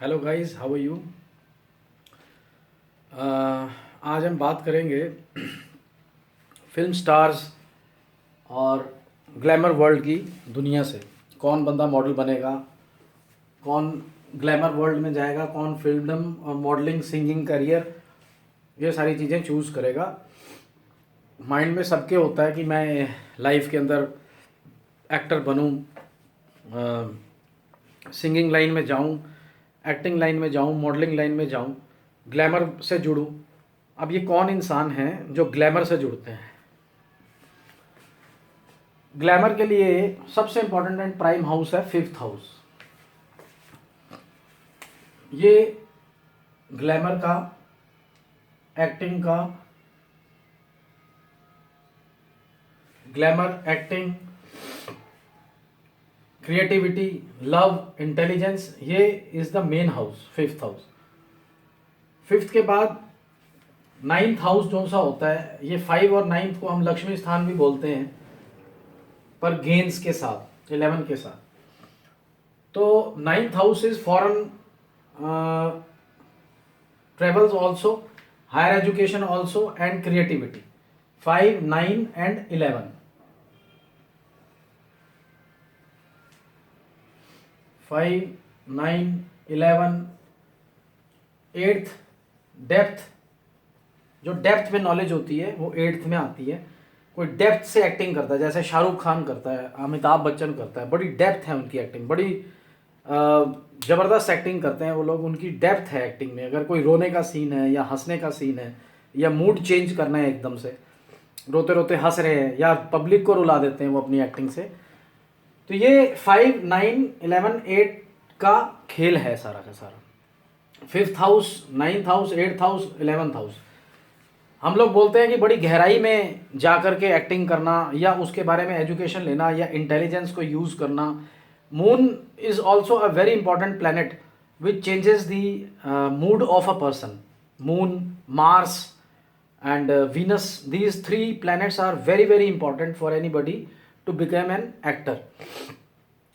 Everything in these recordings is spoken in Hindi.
Hello guys, how are you. आज हम बात करेंगे फिल्म स्टार्स और ग्लैमर वर्ल्ड की दुनिया से। कौन बंदा मॉडल बनेगा, कौन ग्लैमर वर्ल्ड में जाएगा, कौन फिल्म और मॉडलिंग सिंगिंग करियर, ये सारी चीज़ें चूज़ करेगा। माइंड में सबके होता है कि मैं लाइफ के अंदर एक्टर बनूं, सिंगिंग लाइन में जाऊं, एक्टिंग लाइन में जाऊं, मॉडलिंग लाइन में जाऊं, ग्लैमर से जुड़ूं। अब ये कौन इंसान हैं जो ग्लैमर से जुड़ते हैं? ग्लैमर के लिए सबसे इंपॉर्टेंट एंड प्राइम हाउस है फिफ्थ हाउस। ये ग्लैमर का, एक्टिंग का, glamour, acting, creativity, love, intelligence, ये is the main house, fifth house. Fifth के बाद नाइन्थ हाउस जो सा होता है, ये 5 और 9 को हम लक्ष्मी स्थान भी बोलते हैं, पर गेंस के साथ, 11 के साथ। तो ninth house is foreign travels also, higher education also and creativity. 5, 9 and 11। 5, 9, 11, 8th depth. जो डेप्थ में नॉलेज होती है वो 8th में आती है। कोई डेप्थ से एक्टिंग करता है, जैसे शाहरुख खान करता है, अमिताभ बच्चन करता है, बड़ी डेप्थ है उनकी एक्टिंग, बड़ी ज़बरदस्त एक्टिंग करते हैं वो लोग, उनकी डेप्थ है एक्टिंग में। अगर कोई रोने का सीन है या हंसने का सीन है या मूड चेंज करना है, एकदम से रोते रोते हंस रहे हैं या पब्लिक को रुला देते हैं वो अपनी एक्टिंग से, तो ये 5, 9, 11, 8 का खेल है सारा का सारा। Fifth house, 9th house, 8th house, 11th house. हम लोग बोलते हैं कि बड़ी गहराई में जा कर के एक्टिंग करना या उसके बारे में एजुकेशन लेना या इंटेलिजेंस को यूज़ करना। Moon is also a very important planet which changes the mood of a person. Moon, Mars and Venus, these 3 planets are very very important for anybody to become an actor.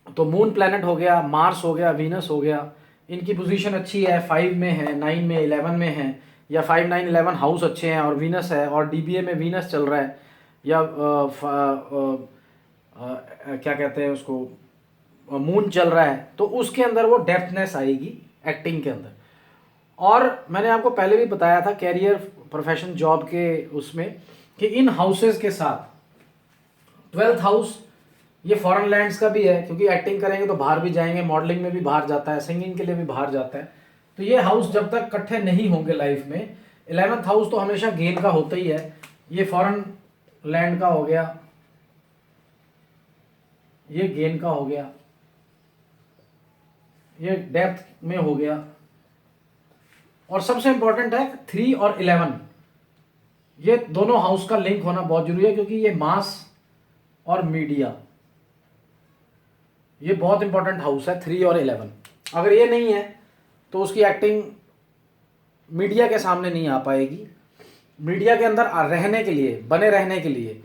तो मून प्लैनेट हो गया, मार्स हो गया, वीनस हो गया, इनकी पोजीशन अच्छी है, 5 में है, 9 में, 11 में है, या 5, 9, 11 हाउस अच्छे हैं और वीनस है और डीबीए में वीनस चल रहा है, या क्या कहते हैं उसको, मून चल रहा है, तो उसके अंदर वो डेप्थनेस आएगी एक्टिंग के अंदर। और मैंने आपको पहले भी बताया था कैरियर, प्रोफेशन, जॉब के उसमें, कि इन हाउसेस के साथ 12th हाउस ये फॉरेन लैंड्स का भी है, क्योंकि एक्टिंग करेंगे तो बाहर भी जाएंगे, मॉडलिंग में भी बाहर जाता है, सिंगिंग के लिए भी बाहर जाता है। तो ये हाउस जब तक इकट्ठे नहीं होंगे लाइफ में, 11th हाउस तो हमेशा गेन का होता ही है। ये फॉरेन लैंड का हो गया, ये गेन का हो गया, ये डेप्थ में हो गया। और सबसे इंपॉर्टेंट है 3 और 11, ये दोनों हाउस का लिंक होना बहुत जरूरी है, क्योंकि ये मास और मीडिया, ये बहुत इंपॉर्टेंट हाउस है 3 और 11। अगर ये नहीं है तो उसकी एक्टिंग मीडिया के सामने नहीं आ पाएगी। मीडिया के अंदर रहने के लिए, बने रहने के लिए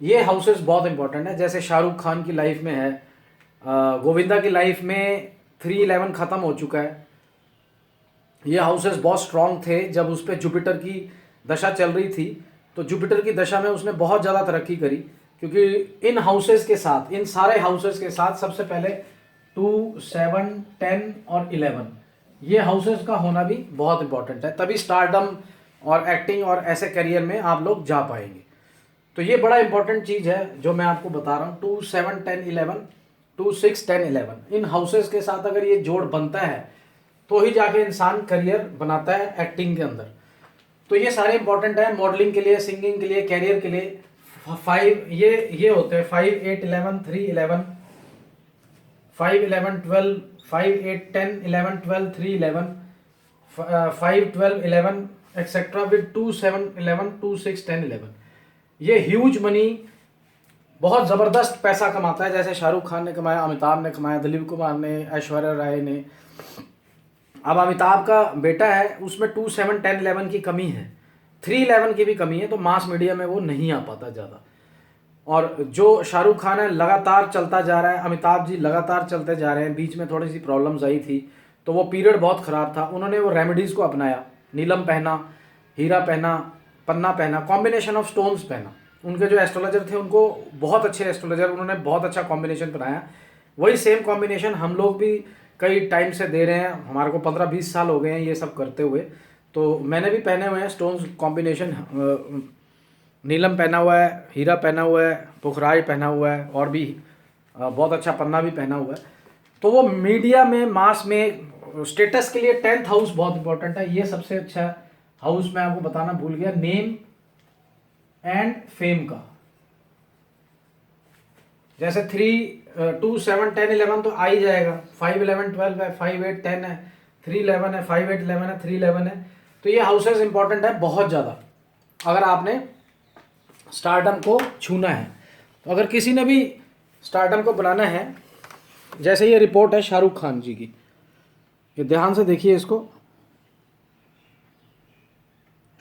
ये हाउसेस बहुत इंपॉर्टेंट है। जैसे शाहरुख खान की लाइफ में है, गोविंदा की लाइफ में 3, 11 ख़त्म हो चुका है। ये हाउसेस बहुत स्ट्रांग थे जब उस पर जुपिटर की दशा चल रही थी, तो जुपिटर की दशा में उसने बहुत ज़्यादा तरक्की करी, क्योंकि इन हाउसेस के साथ, इन सारे हाउसेस के साथ सबसे पहले 2, 7, 10 और 11, ये हाउसेस का होना भी बहुत इंपॉर्टेंट है, तभी स्टारडम और एक्टिंग और ऐसे करियर में आप लोग जा पाएंगे। तो ये बड़ा इंपॉर्टेंट चीज़ है जो मैं आपको बता रहा हूँ। 2, 7, 10, 11, 2, 6, 10, 11, इन हाउसेस के साथ अगर ये जोड़ बनता है तो ही जाके इंसान करियर बनाता है एक्टिंग के अंदर। तो ये सारे इंपॉर्टेंट है मॉडलिंग के लिए, सिंगिंग के लिए, कैरियर के लिए। 5 ये होते हैं 5, 8, 11, 3, 11, 5, 11, 12, 5, 8, 10, 11, 12, 3, 11, 5, 12, 11 एक्सेट्रा विद 2, 7, 11, 2, 6, 10, 11। ये ह्यूज मनी, बहुत ज़बरदस्त पैसा कमाता है। जैसे शाहरुख खान ने कमाया, अमिताभ ने कमाया, दिलीप कुमार ने, ऐश्वर्या राय ने। अब अमिताभ का बेटा है, उसमें 2, 7, 10, 11 की कमी है, 3, 11 की भी कमी है, तो मास मीडिया में वो नहीं आ पाता ज़्यादा। और जो शाहरुख खान है लगातार चलता जा रहा है, अमिताभ जी लगातार चलते जा रहे हैं, बीच में थोड़ी सी प्रॉब्लम्स आई थी तो वो पीरियड बहुत ख़राब था। उन्होंने वो रेमेडीज़ को अपनाया, नीलम पहना, हीरा पहना, पन्ना पहना, कॉम्बिनेशन ऑफ स्टोन्स पहना। उनके जो एस्ट्रोलॉजर थे उनको बहुत अच्छे एस्ट्रोलॉजर, उन्होंने बहुत अच्छा कॉम्बिनेशन बनाया। वही सेम कॉम्बिनेशन हम लोग भी कई टाइम से दे रहे हैं, हमारे को 15-20 साल हो गए हैं ये सब करते हुए। तो मैंने भी पहने हुए हैं स्टोन्स कॉम्बिनेशन, नीलम पहना हुआ है, हीरा पहना हुआ है, पुखराज पहना हुआ है, और भी बहुत अच्छा पन्ना भी पहना हुआ है। तो वो मीडिया में, मास में, स्टेटस के लिए 10th हाउस बहुत इंपॉर्टेंट है। ये सबसे अच्छा हाउस मैं आपको बताना भूल गया, नेम एंड फेम का। जैसे 3, 2, 7, 10, 11 तो आ ही जाएगा। 5, 11, 12 है, 5, 8, 10 है, 3, 11 है, 5, 8, 11 है, 3, 11 है। तो ये हाउसेस इंपॉर्टेंट है बहुत ज़्यादा अगर आपने स्टारडम को छूना है। तो अगर किसी ने भी स्टारडम को बनाना है, जैसे ये रिपोर्ट है शाहरुख खान जी की, ये ध्यान से देखिए इसको।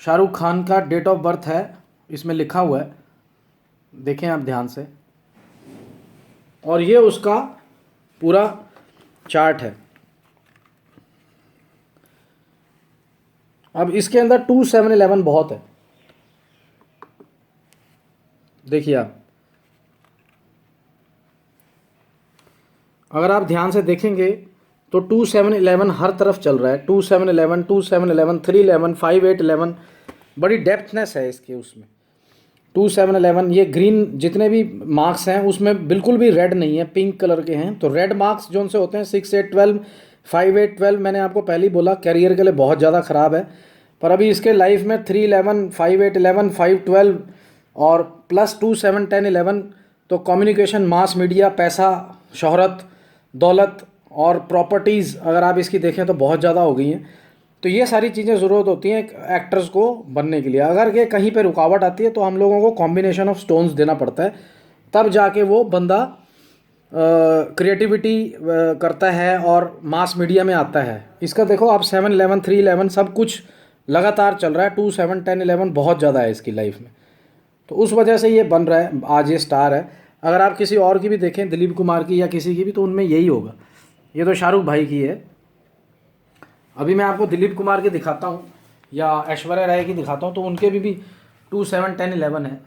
शाहरुख खान का डेट ऑफ बर्थ है, इसमें लिखा हुआ है, देखें आप ध्यान से, और ये उसका पूरा चार्ट है। अब इसके अंदर 2, 7, 11 बहुत है, देखिए आप, अगर आप ध्यान से देखेंगे तो 2, 7, 11 हर तरफ चल रहा है। 2, 7, 11, 2, 7, 11, 3, 11, 5, 8, 11, बड़ी डेप्थनेस है इसके उसमें। 2, 7, 11 ये ग्रीन जितने भी मार्क्स हैं उसमें बिल्कुल भी रेड नहीं है, पिंक कलर के हैं। तो रेड मार्क्स जो उनसे होते हैं 6, 8, 12, 5, 8, 12, मैंने आपको पहले ही बोला कैरियर के लिए बहुत ज़्यादा ख़राब है। पर अभी इसके लाइफ में 3, 11, 5, 8, 11, 5, 12 और प्लस 2, 7, 10, 11, तो कम्युनिकेशन, मास मीडिया, पैसा, शोहरत, दौलत और प्रॉपर्टीज़ अगर आप इसकी देखें तो बहुत ज़्यादा हो गई हैं। तो ये सारी चीज़ें ज़रूरत होती हैं एक्टर्स को बनने के लिए। अगर ये कहीं पे रुकावट आती है तो हम लोगों को कॉम्बिनेशन ऑफ स्टोन्स देना पड़ता है, तब जाके वो बंदा क्रिएटिविटी करता है और मास मीडिया में आता है। इसका देखो आप 7, 11, 3, 11 सब कुछ लगातार चल रहा है। 2, 7, 10, 11 बहुत ज़्यादा है इसकी लाइफ में, तो उस वजह से ये बन रहा है, आज ये स्टार है। अगर आप किसी और की भी देखें, दिलीप कुमार की या किसी की भी, तो उनमें यही होगा। ये तो शाहरुख भाई की है। अभी मैं आपको दिलीप कुमार की दिखाता हूँ या ऐश्वर्या राय की दिखाता हूँ, तो उनके भी 2, 7, 10, 11 है।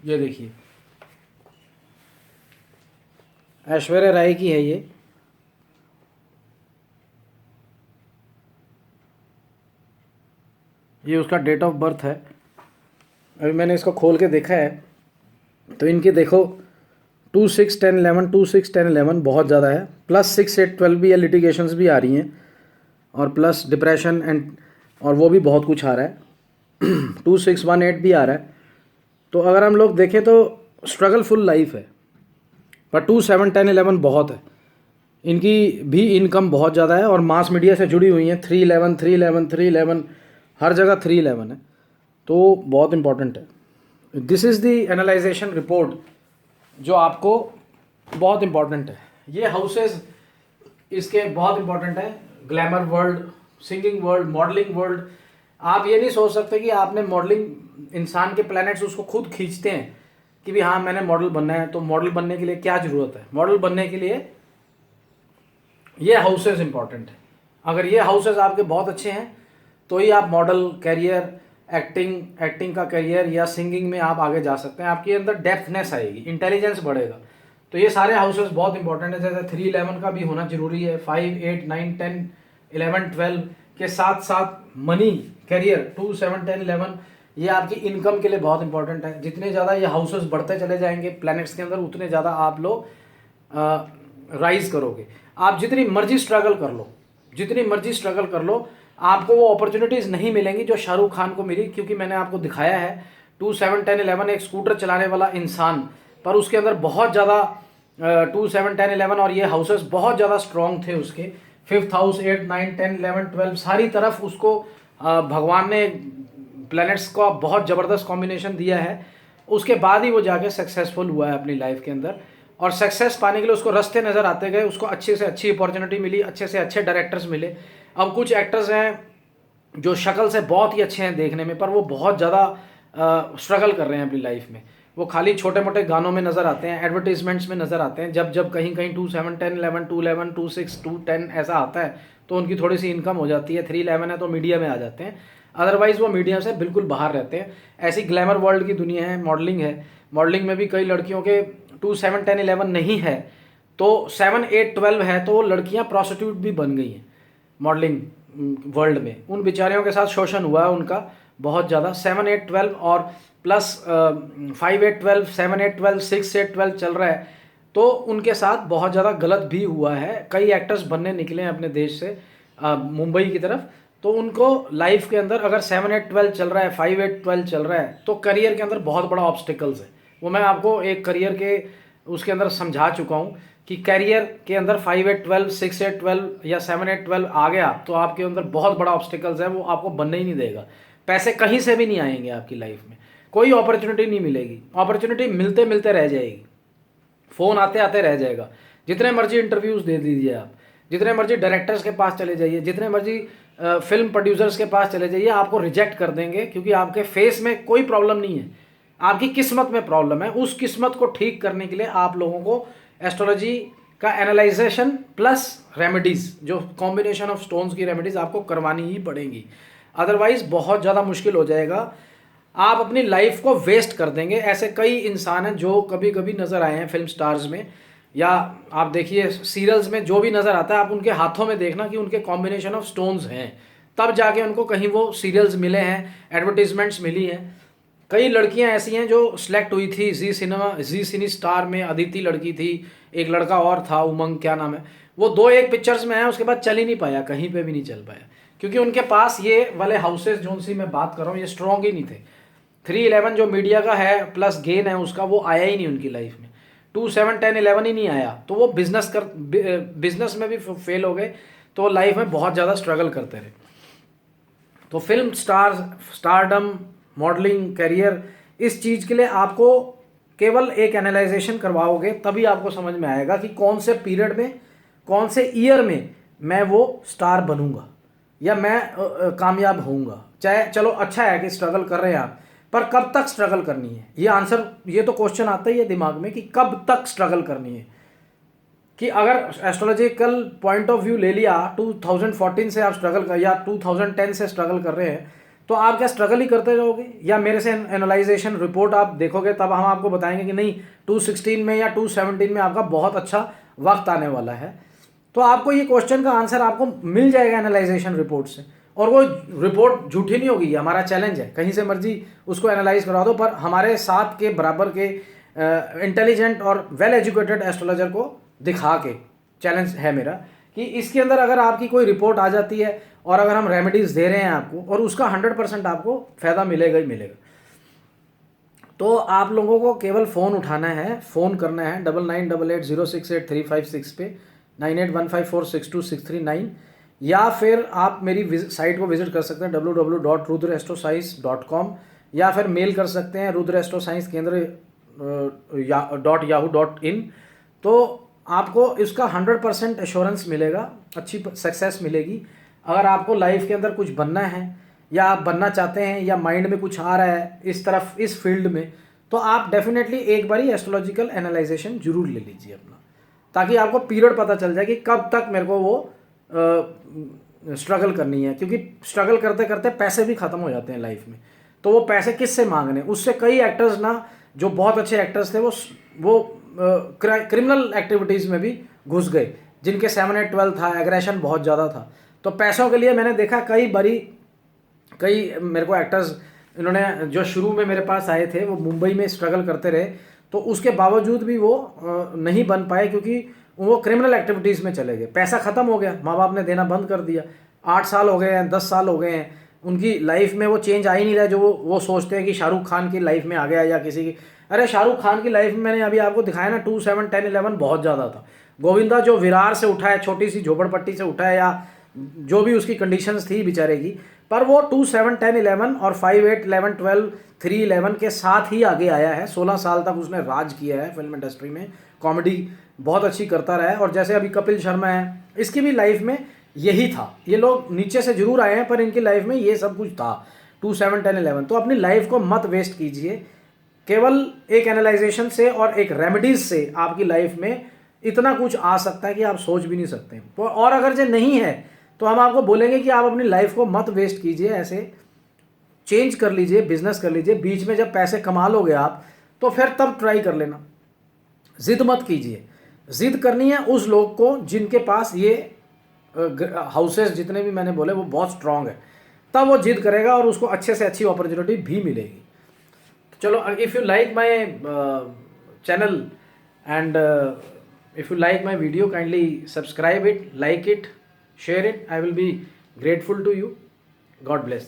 ये देखिए ऐश्वर्या राय की है ये उसका डेट ऑफ बर्थ है। अभी मैंने इसको खोल के देखा है तो इनके देखो 2, 6, 10, 11, 2, 6, 10, 11 बहुत ज़्यादा है। प्लस 6, 8, 12 भी है, लिटिगेशंस भी आ रही हैं, और प्लस डिप्रेशन एंड और वो भी बहुत कुछ आ रहा है। 2, 6, 1, 8 भी आ रहा है। तो अगर हम लोग देखें तो स्ट्रगलफुल लाइफ है, पर 2, 7, 10, 11 बहुत है। इनकी भी इनकम बहुत ज़्यादा है और मास मीडिया से जुड़ी हुई हैं। 3, 11, 3, 11, 3, 11 हर जगह 3, 11 है, तो बहुत इंपॉर्टेंट है। This is the analysation report जो आपको बहुत इंपॉर्टेंट है। ये हाउसेस इसके बहुत इंपॉर्टेंट है, glamour world, singing world, modelling world. आप ये नहीं सोच सकते कि आपने मॉडलिंग, इंसान के प्लैनेट्स उसको खुद खींचते हैं कि भी हाँ मैंने मॉडल बनना है। तो मॉडल बनने के लिए क्या ज़रूरत है? मॉडल बनने के लिए ये हाउसेस इंपॉर्टेंट है। अगर ये हाउसेस आपके बहुत अच्छे हैं तो ही आप मॉडल कैरियर, एक्टिंग का कैरियर या सिंगिंग में आप आगे जा सकते हैं। आपके अंदर डेप्थनेस आएगी, इंटेलिजेंस बढ़ेगा। तो ये सारे हाउसेस बहुत इंपॉर्टेंट है। जैसे 3, 11 का भी होना जरूरी है, 5, 8, 9, 10, 11, 12 के साथ साथ मनी, कैरियर 2, 7, 10, 11 ये आपकी इनकम के लिए बहुत इंपॉर्टेंट है। जितने ज़्यादा ये हाउसेस बढ़ते चले जाएंगे प्लैनेट्स के अंदर, उतने ज़्यादा आप लोग राइज करोगे। आप जितनी मर्जी स्ट्रगल कर लो, जितनी मर्जी स्ट्रगल कर लो, आपको वो अपॉर्चुनिटीज़ नहीं मिलेंगी जो शाहरुख खान को मिली। क्योंकि मैंने आपको दिखाया है 2, 7, 10, 11 एक स्कूटर चलाने वाला इंसान, पर उसके अंदर बहुत ज़्यादा 2, 7, 10, 11 और ये हाउसेस बहुत ज़्यादा स्ट्रॉन्ग थे उसके। 5th हाउस, 8, 9, 10, 11, 12 सारी तरफ उसको भगवान ने प्लैनेट्स का बहुत ज़बरदस्त कॉम्बिनेशन दिया है। उसके बाद ही वो जाके सक्सेसफुल हुआ है अपनी लाइफ के अंदर। और सक्सेस पाने के लिए उसको रास्ते नज़र आते गए, उसको अच्छे से अच्छी अपॉर्चुनिटी मिली, अच्छे से अच्छे डायरेक्टर्स मिले। अब कुछ एक्टर्स हैं जो शक्ल से बहुत ही अच्छे हैं देखने में, पर वो बहुत ज़्यादा स्ट्रगल कर रहे हैं अपनी लाइफ में। वो खाली छोटे मोटे गानों में नज़र आते हैं, एडवर्टीजमेंट्स में नज़र आते हैं, जब जब कहीं कहीं 2 7 10 11 2 11 2 6 2 10 ऐसा आता है तो उनकी थोड़ी सी इनकम हो जाती है। 3 11 है तो मीडिया में आ जाते हैं, अदरवाइज़ वो मीडिया से बिल्कुल बाहर रहते हैं। ऐसी ग्लैमर वर्ल्ड की दुनिया है, मॉडलिंग है, मॉडलिंग में भी कई लड़कियों के 2 7 10 11 नहीं है तो 7 8 12 है तो वो लड़कियाँ प्रोस्टिट्यूट भी बन गई हैं मॉडलिंग वर्ल्ड में। उन बेचारियों के साथ शोषण हुआ है उनका बहुत ज़्यादा। 7 8 12 और प्लस 5 8 12 7 8 12 6 8 12 चल रहा है तो उनके साथ बहुत ज़्यादा गलत भी हुआ है। कई एक्टर्स बनने निकले हैं अपने देश से मुंबई की तरफ, तो उनको लाइफ के अंदर अगर 7 8 12 चल रहा है, 5 8 12 चल रहा है तो करियर के अंदर बहुत बड़ा ऑब्स्टिकल्स है। वो मैं आपको एक करियर के उसके अंदर समझा चुका हूँ कि कैरियर के अंदर 5 8 12 6 8 12 या 7 8 12 आ गया तो आपके अंदर बहुत बड़ा ऑब्स्टिकल्स है, वो आपको बनने ही नहीं देगा। पैसे कहीं से भी नहीं आएंगे आपकी लाइफ में, कोई अपॉर्चुनिटी नहीं मिलेगी, अपॉर्चुनिटी मिलते मिलते रह जाएगी, फ़ोन आते आते रह जाएगा। जितने मर्जी इंटरव्यूज़ दे दीजिए आप, जितने मर्जी डायरेक्टर्स के पास चले जाइए, जितने मर्जी फिल्म प्रोड्यूसर्स के पास चले जाइए, आपको रिजेक्ट कर देंगे क्योंकि आपके फेस में कोई प्रॉब्लम नहीं है, आपकी किस्मत में प्रॉब्लम है। उस किस्मत को ठीक करने के लिए आप लोगों को एस्ट्रोलॉजी का एनालाइजेशन प्लस रेमेडीज़, जो कॉम्बिनेशन ऑफ स्टोन्स की रेमेडीज़ आपको करवानी ही पड़ेंगी, अदरवाइज़ बहुत ज़्यादा मुश्किल हो जाएगा, आप अपनी लाइफ को वेस्ट कर देंगे। ऐसे कई इंसान हैं जो कभी कभी नज़र आए हैं फिल्म स्टार्स में, या आप देखिए सीरियल्स में जो भी नज़र आता है, आप उनके हाथों में देखना कि उनके कॉम्बिनेशन ऑफ स्टोन्स हैं, तब जाके उनको कहीं वो सीरियल्स मिले हैं, एडवर्टीजमेंट्स मिली हैं। कई लड़कियां ऐसी हैं जो सिलेक्ट हुई थी जी सिनी स्टार में, अदिति लड़की थी, एक लड़का और था उमंग क्या नाम है, वो 2 एक पिक्चर्स में है, उसके बाद चल ही नहीं पाया, कहीं पे भी नहीं चल पाया, क्योंकि उनके पास ये वाले हाउसेस जो उनसे मैं बात कर रहा हूँ ये स्ट्रॉन्ग ही नहीं थे। 3 11 जो मीडिया का है प्लस गेन है उसका, वो आया ही नहीं उनकी लाइफ में। 2 7 10 11 ही नहीं आया तो वो बिजनेस में भी फेल हो गए, तो लाइफ में बहुत ज़्यादा स्ट्रगल करते रहे। तो फिल्म स्टारडम, मॉडलिंग, करियर, इस चीज़ के लिए आपको केवल एक एनालाइजेशन करवाओगे तभी आपको समझ में आएगा कि कौन से पीरियड में, कौन से ईयर में मैं वो स्टार बनूंगा या मैं कामयाब होऊंगा। चाहे चलो अच्छा है कि स्ट्रगल कर रहे हैं आप, पर कब तक स्ट्रगल करनी है, ये आंसर, ये तो क्वेश्चन आता ही है दिमाग में कि कब तक स्ट्रगल करनी है। कि अगर एस्ट्रोलॉजिकल पॉइंट ऑफ व्यू ले लिया 2014 से आप स्ट्रगल कर या 2010 से स्ट्रगल कर रहे हैं, तो आप क्या स्ट्रगल ही करते रहोगे, या मेरे से एनालाइजेशन रिपोर्ट आप देखोगे तब हम आपको बताएंगे कि नहीं 2016 में या 2017 में आपका बहुत अच्छा वक्त आने वाला है। तो आपको ये क्वेश्चन का आंसर आपको मिल जाएगा एनालाइजेशन रिपोर्ट से, और वो रिपोर्ट झूठी नहीं होगी, हमारा चैलेंज है, कहीं से मर्जी उसको एनालाइज करा दो, पर हमारे साथ के बराबर के इंटेलिजेंट और वेल एजुकेटेड एस्ट्रोलॉजर को दिखा के चैलेंज है मेरा कि इसके अंदर अगर आपकी कोई रिपोर्ट आ जाती है और अगर हम रेमेडीज दे रहे हैं आपको, और उसका 100% आपको फ़ायदा मिलेगा ही मिलेगा। तो आप लोगों को केवल फ़ोन उठाना है, फ़ोन करना है 9988068356 पे 9815462639, या फिर आप मेरी साइट को विजिट कर सकते हैं www.rudraastroscience.com, या फिर मेल कर सकते हैं rudraastroscience.kendra.yahoo.in। तो आपको इसका 100% एश्योरेंस मिलेगा, अच्छी सक्सेस मिलेगी। अगर आपको लाइफ के अंदर कुछ बनना है या आप बनना चाहते हैं या माइंड में कुछ आ रहा है इस तरफ, इस फील्ड में, तो आप डेफिनेटली एक बारी एस्ट्रोलॉजिकल एनालाइजेशन जरूर ले लीजिए अपना, ताकि आपको पीरियड पता चल जाए कि कब तक मेरे को वो स्ट्रगल करनी है। क्योंकि स्ट्रगल करते करते पैसे भी ख़त्म हो जाते हैं लाइफ में, तो वो पैसे किससे मांगने। उससे कई एक्टर्स ना, जो बहुत अच्छे एक्टर्स थे, वो क्रिमिनल एक्टिविटीज़ में भी घुस गए, जिनके 7 8 12 था, एग्रेशन बहुत ज़्यादा था। तो पैसों के लिए मैंने देखा कई मेरे को एक्टर्स, इन्होंने जो शुरू में मेरे पास आए थे वो मुंबई में स्ट्रगल करते रहे, तो उसके बावजूद भी वो नहीं बन पाए क्योंकि वो क्रिमिनल एक्टिविटीज़ में चले गए। पैसा ख़त्म हो गया, माँ बाप ने देना बंद कर दिया। 8 साल हो गए हैं, 10 साल हो गए हैं, उनकी लाइफ में वो चेंज आ ही नहीं रहा जो वो सोचते हैं कि शाहरुख खान की लाइफ में आ गया या किसी की। अरे शाहरुख खान की लाइफ में मैंने अभी आपको दिखाया ना, 2 7 10 11 बहुत ज़्यादा था। गोविंदा जो विरार से उठा है, छोटी सी झोपड़पट्टी से उठा है, या जो भी उसकी कंडीशंस थी बेचारे की, पर वो 2 7 10 11 और 5 8 11 12 3 11 के साथ ही आगे आया है। 16 साल तक उसने राज किया है फिल्म इंडस्ट्री में, कॉमेडी बहुत अच्छी करता रहा है। और जैसे अभी कपिल शर्मा है, इसकी भी लाइफ में यही था। ये लोग नीचे से जरूर आए हैं पर इनकी लाइफ में ये सब कुछ था, 2 7 10 11। तो अपनी लाइफ को मत वेस्ट कीजिए। केवल एक एनालाइजेशन से और एक रेमेडीज से आपकी लाइफ में इतना कुछ आ सकता है कि आप सोच भी नहीं सकते। और अगर जो नहीं है तो हम आपको बोलेंगे कि आप अपनी लाइफ को मत वेस्ट कीजिए, ऐसे चेंज कर लीजिए, बिजनेस कर लीजिए। बीच में जब पैसे कमा लोगे आप तो फिर तब ट्राई कर लेना। जिद मत कीजिए। जिद करनी है उस लोग को जिनके पास ये हाउसेस जितने भी मैंने बोले वो बहुत स्ट्रांग है, तब वो जिद करेगा और उसको अच्छे से अच्छी अपॉर्चुनिटी भी मिलेगी। तो चलो, if you like my channel and if you like my video, kindly subscribe it, like it, share it. I will be grateful to you. God bless.